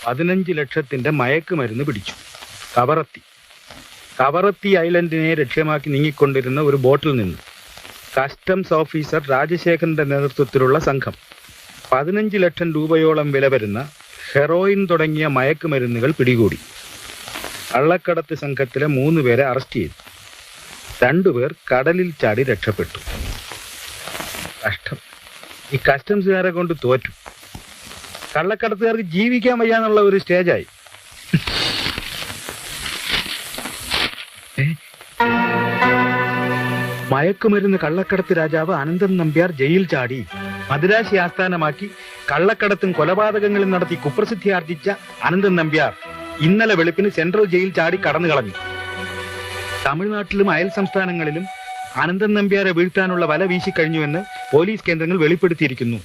15 ലക്ഷത്തിന്റെ മയക്കുമരുന്ന് പിടിച്ചു. കവറത്തി ഐലൻഡിനെ ലക്ഷ്യമാക്കി നീങ്ങിക്കൊണ്ടിരുന്ന ഒരു ബോട്ടിൽ നിന്ന് കസ്റ്റംസ് ഓഫീസർ രാജശേഖരന്റെ നേതൃത്വത്തിലുള്ള സംഘം 15 ലക്ഷം രൂപയോളം വില വരുന്ന ഹെറോയിൻ തുടങ്ങിയ മയക്കുമരുന്നുകൾ പിടികൂടി. കള്ളക്കടത്ത് സംഘത്തിലെ 3 പേരെ അറസ്റ്റ് ചെയ്തു. 2 പേർ കടലിൽ ചാടി രക്ഷപ്പെട്ടു. കഷ്ടം, ഈ കസ്റ്റംസുകാരെ കൊണ്ട് തോറ്റു. കള്ളക്കടത്തുകാർക്ക് ജീവിക്കാൻ വയ്യാന്നുള്ള ഒരു സ്റ്റേജായി. മയക്കുമരുന്ന് കള്ളക്കടത്ത് രാജാവ് അനന്തൻ നമ്പ്യാർ ജയിൽ ചാടി. മദിരാശി ആസ്ഥാനമാക്കി കള്ളക്കടത്തും കൊലപാതകങ്ങളും നടത്തി കുപ്രസിദ്ധി ആർജിച്ച അനന്തൻ നമ്പ്യാർ ഇന്നലെ വെളുപ്പിന് സെൻട്രൽ ജയിൽ ചാടി കടന്നു കളഞ്ഞു. തമിഴ്നാട്ടിലും അയൽ സംസ്ഥാനങ്ങളിലും അനന്തൻ നമ്പ്യാരെ വീഴ്ത്താനുള്ള വല വീശിക്കഴിഞ്ഞുവെന്ന് പോലീസ് കേന്ദ്രങ്ങൾ വെളിപ്പെടുത്തിയിരിക്കുന്നു.